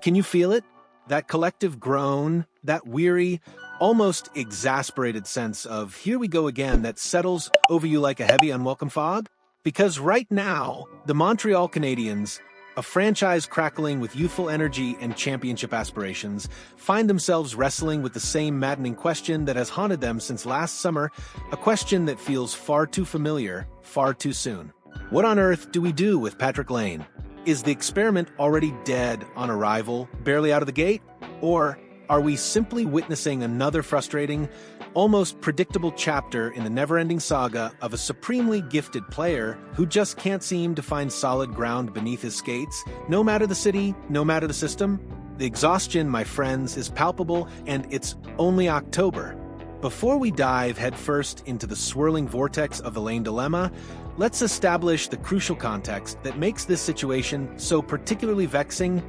Can you feel it? That collective groan, that weary, almost exasperated sense of here we go again that settles over you like a heavy, unwelcome fog? Because right now, the Montreal Canadiens, a franchise crackling with youthful energy and championship aspirations, find themselves wrestling with the same maddening question that has haunted them since last summer, a question that feels far too familiar, far too soon. What on earth do we do with Patrik Laine? Is the experiment already dead on arrival, barely out of the gate? Or are we simply witnessing another frustrating, almost predictable chapter in the never-ending saga of a supremely gifted player who just can't seem to find solid ground beneath his skates, no matter the city, no matter the system? The exhaustion, my friends, is palpable, and it's only October. Before we dive headfirst into the swirling vortex of the Laine dilemma, let's establish the crucial context that makes this situation so particularly vexing,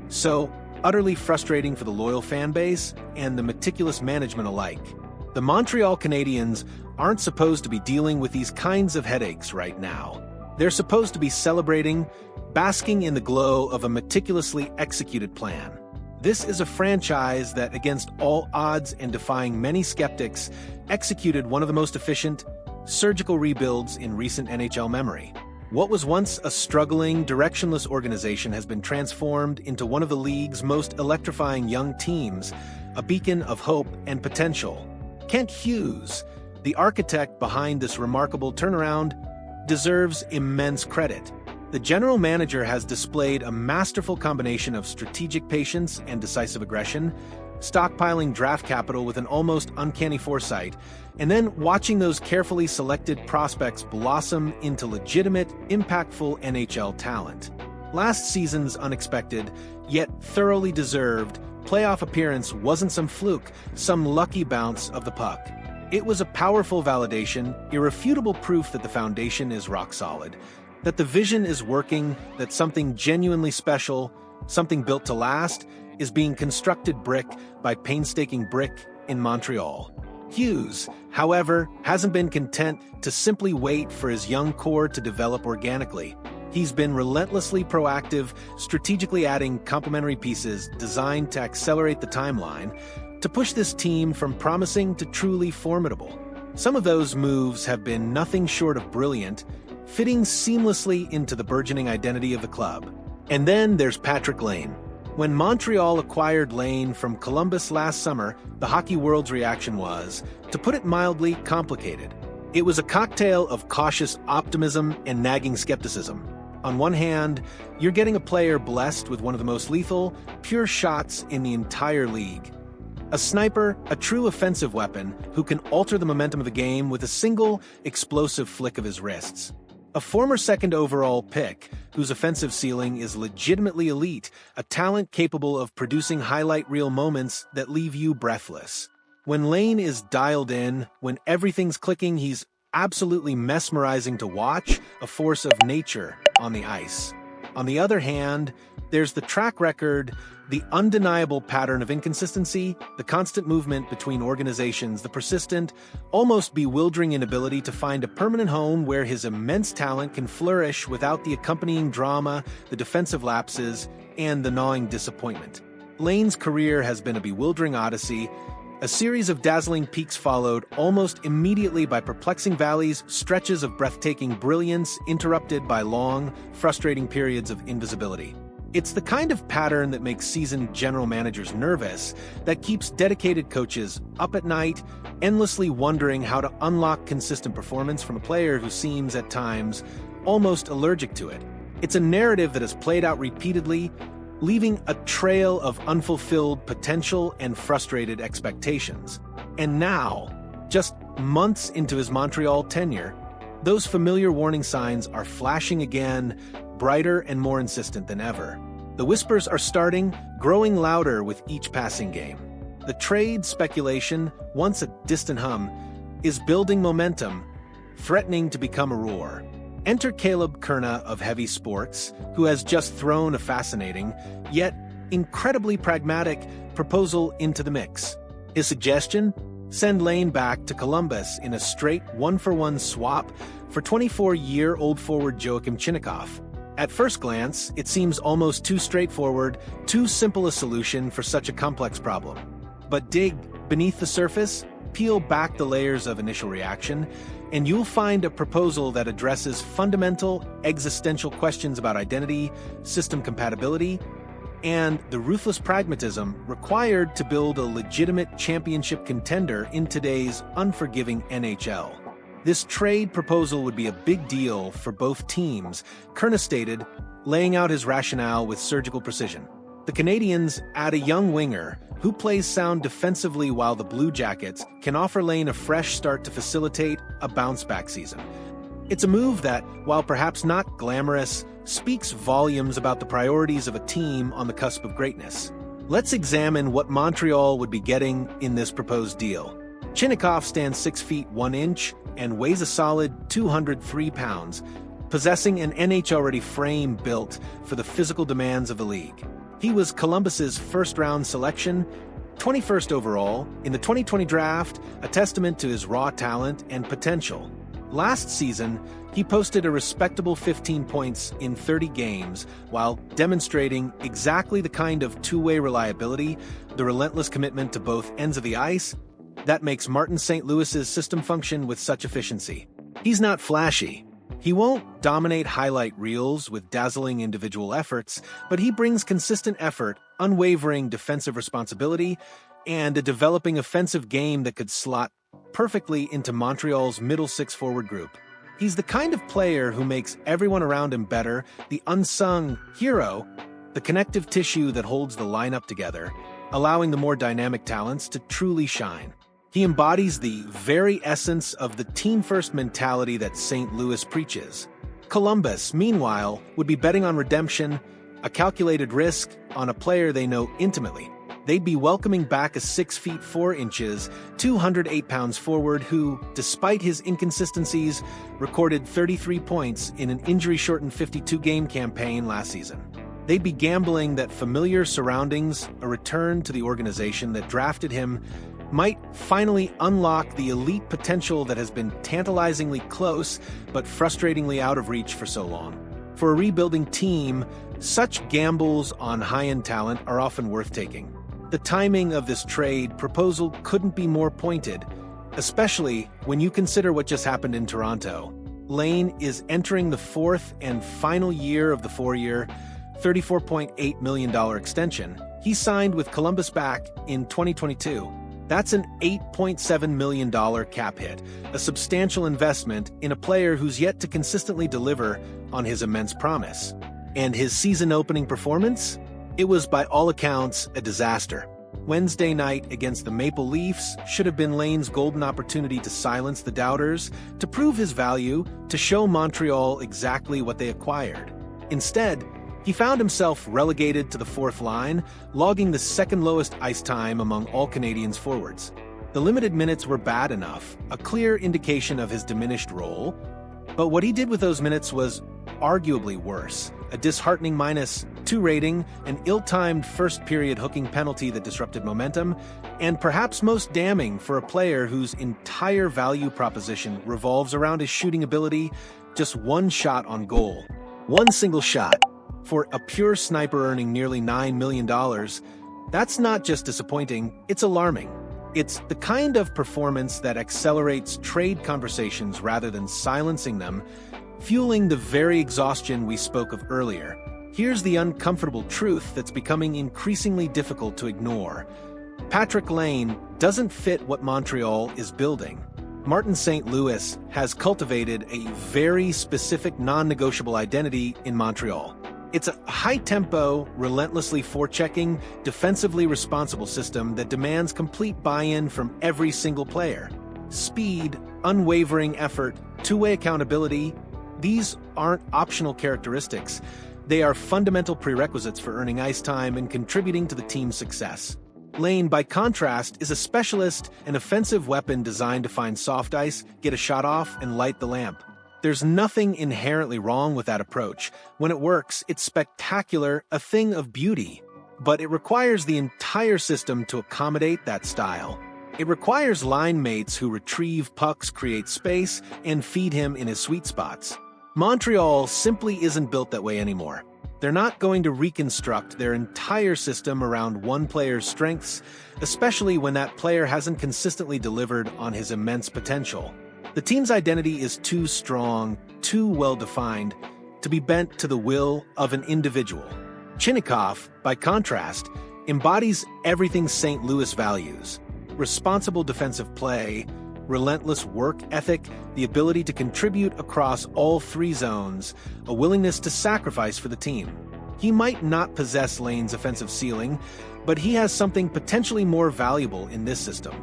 so utterly frustrating for the loyal fan base and the meticulous management alike. The Montreal Canadiens aren't supposed to be dealing with these kinds of headaches right now. They're supposed to be celebrating, basking in the glow of a meticulously executed plan. This is a franchise that, against all odds and defying many skeptics, executed one of the most efficient, surgical rebuilds in recent NHL memory. What was once a struggling, directionless organization has been transformed into one of the league's most electrifying young teams, a beacon of hope and potential. Kent Hughes, the architect behind this remarkable turnaround, deserves immense credit. The general manager has displayed a masterful combination of strategic patience and decisive aggression, stockpiling draft capital with an almost uncanny foresight, and then watching those carefully selected prospects blossom into legitimate, impactful NHL talent. Last season's unexpected, yet thoroughly deserved, playoff appearance wasn't some fluke, some lucky bounce of the puck. It was a powerful validation, irrefutable proof that the foundation is rock solid, that the vision is working, that something genuinely special, something built to last, is being constructed brick by painstaking brick in Montreal. Hughes, however, hasn't been content to simply wait for his young core to develop organically. He's been relentlessly proactive, strategically adding complementary pieces designed to accelerate the timeline, to push this team from promising to truly formidable. Some of those moves have been nothing short of brilliant, fitting seamlessly into the burgeoning identity of the club. And then there's Patrik Laine. When Montreal acquired Laine from Columbus last summer, the hockey world's reaction was, to put it mildly, complicated. It was a cocktail of cautious optimism and nagging skepticism. On one hand, you're getting a player blessed with one of the most lethal, pure shots in the entire league. A sniper, a true offensive weapon who can alter the momentum of the game with a single, explosive flick of his wrists. A former second overall pick, whose offensive ceiling is legitimately elite, a talent capable of producing highlight reel moments that leave you breathless. When Laine is dialed in, when everything's clicking, he's absolutely mesmerizing to watch, a force of nature on the ice. On the other hand, there's the track record, the undeniable pattern of inconsistency, the constant movement between organizations, the persistent, almost bewildering inability to find a permanent home where his immense talent can flourish without the accompanying drama, the defensive lapses, and the gnawing disappointment. Laine's career has been a bewildering odyssey, a series of dazzling peaks followed almost immediately by perplexing valleys, stretches of breathtaking brilliance interrupted by long, frustrating periods of invisibility. It's the kind of pattern that makes seasoned general managers nervous, that keeps dedicated coaches up at night, endlessly wondering how to unlock consistent performance from a player who seems, at times, almost allergic to it. It's a narrative that has played out repeatedly, leaving a trail of unfulfilled potential and frustrated expectations. And now, just months into his Montreal tenure, those familiar warning signs are flashing again, brighter and more insistent than ever. The whispers are starting, growing louder with each passing game. The trade speculation, once a distant hum, is building momentum, threatening to become a roar. Enter Caleb Kerna of Heavy Sports, who has just thrown a fascinating, yet incredibly pragmatic, proposal into the mix. His suggestion? Send Laine back to Columbus in a straight one-for-one swap for 24-year-old forward Joachim Chinakhov. At first glance, it seems almost too straightforward, too simple a solution for such a complex problem. But dig beneath the surface, peel back the layers of initial reaction, and you'll find a proposal that addresses fundamental, existential questions about identity, system compatibility, and the ruthless pragmatism required to build a legitimate championship contender in today's unforgiving NHL. This trade proposal would be a big deal for both teams, Kerna stated, laying out his rationale with surgical precision. The Canadiens add a young winger who plays sound defensively, while the Blue Jackets can offer Laine a fresh start to facilitate a bounce-back season. It's a move that, while perhaps not glamorous, speaks volumes about the priorities of a team on the cusp of greatness. Let's examine what Montreal would be getting in this proposed deal. Chinakhov stands 6 feet 1 inch and weighs a solid 203 pounds, possessing an NHL-ready frame built for the physical demands of the league. He was Columbus's first-round selection, 21st overall, in the 2020 draft, a testament to his raw talent and potential. Last season, he posted a respectable 15 points in 30 games while demonstrating exactly the kind of two-way reliability, the relentless commitment to both ends of the ice, that makes Martin St. Louis's system function with such efficiency. He's not flashy. He won't dominate highlight reels with dazzling individual efforts, but he brings consistent effort, unwavering defensive responsibility, and a developing offensive game that could slot perfectly into Montreal's middle six forward group. He's the kind of player who makes everyone around him better, the unsung hero, the connective tissue that holds the lineup together, allowing the more dynamic talents to truly shine. He embodies the very essence of the team-first mentality that St. Louis preaches. Columbus, meanwhile, would be betting on redemption, a calculated risk on a player they know intimately. They'd be welcoming back a 6 feet 4 inches, 208 pounds forward who, despite his inconsistencies, recorded 33 points in an injury-shortened 52-game campaign last season. They'd be gambling that familiar surroundings, a return to the organization that drafted him, might finally unlock the elite potential that has been tantalizingly close but frustratingly out of reach for so long. For a rebuilding team, such gambles on high-end talent are often worth taking. The timing of this trade proposal couldn't be more pointed, especially when you consider what just happened in Toronto. Laine is entering the fourth and final year of the 4-year, $34.8 million extension he signed with Columbus back in 2022. That's an $8.7 million cap hit, a substantial investment in a player who's yet to consistently deliver on his immense promise. And his season-opening performance? It was, by all accounts, a disaster. Wednesday night against the Maple Leafs should have been Laine's golden opportunity to silence the doubters, to prove his value, to show Montreal exactly what they acquired. Instead, he found himself relegated to the fourth line, logging the second lowest ice time among all Canadiens forwards. The limited minutes were bad enough, a clear indication of his diminished role, but what he did with those minutes was arguably worse. A disheartening -2 rating, an ill-timed first-period hooking penalty that disrupted momentum, and perhaps most damning for a player whose entire value proposition revolves around his shooting ability, just one shot on goal. One single shot. For a pure sniper earning nearly $9 million, that's not just disappointing, it's alarming. It's the kind of performance that accelerates trade conversations rather than silencing them, fueling the very exhaustion we spoke of earlier. Here's the uncomfortable truth that's becoming increasingly difficult to ignore. Patrik Laine doesn't fit what Montreal is building. Martin St. Louis has cultivated a very specific non-negotiable identity in Montreal. It's a high-tempo, relentlessly forechecking, defensively responsible system that demands complete buy-in from every single player. Speed, unwavering effort, two-way accountability, these aren't optional characteristics. They are fundamental prerequisites for earning ice time and contributing to the team's success. Laine, by contrast, is a specialist, an offensive weapon designed to find soft ice, get a shot off, and light the lamp. There's nothing inherently wrong with that approach. When it works, it's spectacular, a thing of beauty. But it requires the entire system to accommodate that style. It requires line mates who retrieve pucks, create space, and feed him in his sweet spots. Montreal simply isn't built that way anymore. They're not going to reconstruct their entire system around one player's strengths, especially when that player hasn't consistently delivered on his immense potential. The team's identity is too strong, too well-defined, to be bent to the will of an individual. Chinakhov, by contrast, embodies everything St. Louis values: responsible defensive play, relentless work ethic, the ability to contribute across all three zones, a willingness to sacrifice for the team. He might not possess Laine's offensive ceiling, but he has something potentially more valuable in this system: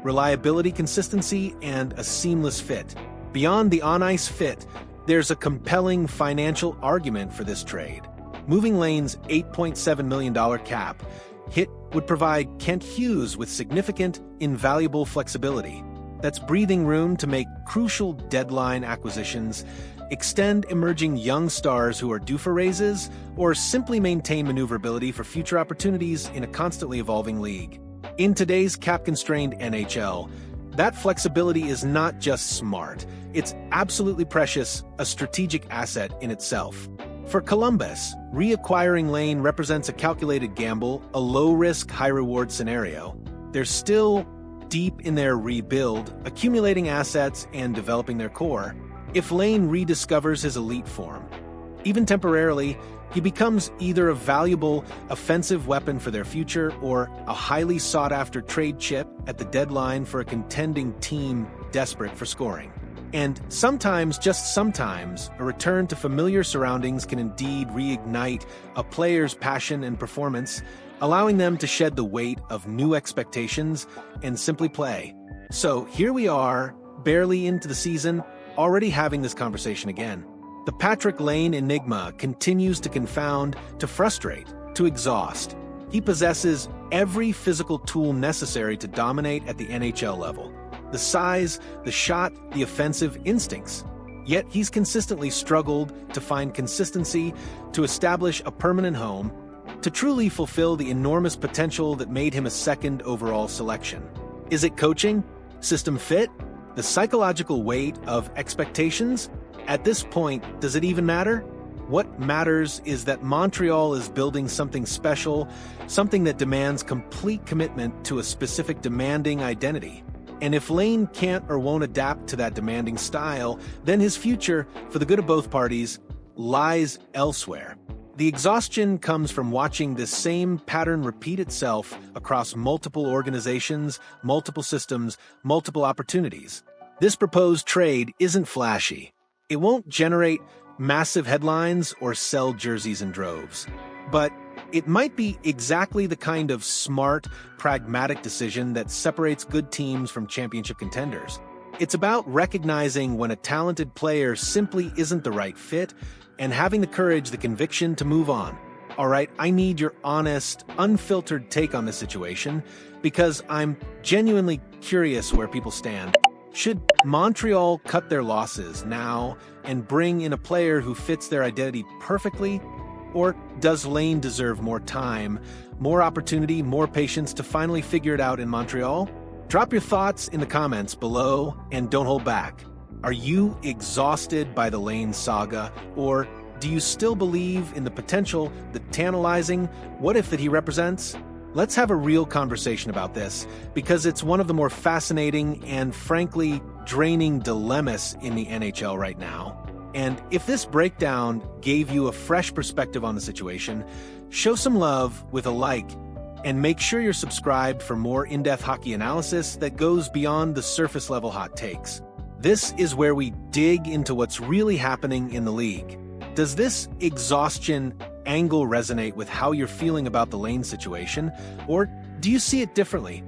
reliability, consistency, and a seamless fit. Beyond the on-ice fit, there's a compelling financial argument for this trade. Moving Laine's $8.7 million cap hit would provide Kent Hughes with significant, invaluable flexibility. That's breathing room to make crucial deadline acquisitions, extend emerging young stars who are due for raises, or simply maintain maneuverability for future opportunities in a constantly evolving league. In today's cap-constrained NHL, that flexibility is not just smart, it's absolutely precious, a strategic asset in itself. For Columbus, reacquiring Laine represents a calculated gamble, a low-risk, high-reward scenario. They're still deep in their rebuild, accumulating assets and developing their core. If Laine rediscovers his elite form, even temporarily, he becomes either a valuable offensive weapon for their future or a highly sought-after trade chip at the deadline for a contending team desperate for scoring. And sometimes, just sometimes, a return to familiar surroundings can indeed reignite a player's passion and performance, allowing them to shed the weight of new expectations and simply play. So here we are, barely into the season, already having this conversation again. The Patrik Laine enigma continues to confound, to frustrate, to exhaust. He possesses every physical tool necessary to dominate at the NHL level: the size, the shot, the offensive instincts. Yet he's consistently struggled to find consistency, to establish a permanent home, to truly fulfill the enormous potential that made him a second overall selection. Is it coaching? System fit? The psychological weight of expectations? At this point, does it even matter? What matters is that Montreal is building something special, something that demands complete commitment to a specific demanding identity. And if Laine can't or won't adapt to that demanding style, then his future, for the good of both parties, lies elsewhere. The exhaustion comes from watching this same pattern repeat itself across multiple organizations, multiple systems, multiple opportunities. This proposed trade isn't flashy. It won't generate massive headlines or sell jerseys in droves. But it might be exactly the kind of smart, pragmatic decision that separates good teams from championship contenders. It's about recognizing when a talented player simply isn't the right fit and having the courage, the conviction to move on. All right, I need your honest, unfiltered take on this situation because I'm genuinely curious where people stand. Should Montreal cut their losses now and bring in a player who fits their identity perfectly? Or does Laine deserve more time, more opportunity, more patience to finally figure it out in Montreal? Drop your thoughts in the comments below and don't hold back. Are you exhausted by the Laine saga, or do you still believe in the potential, the tantalizing what if that he represents? Let's have a real conversation about this, because it's one of the more fascinating and frankly draining dilemmas in the NHL right now. And if this breakdown gave you a fresh perspective on the situation, show some love with a like, and make sure you're subscribed for more in-depth hockey analysis that goes beyond the surface-level hot takes. This is where we dig into what's really happening in the league. Does this exhaustion angle resonate with how you're feeling about the Laine situation, or do you see it differently?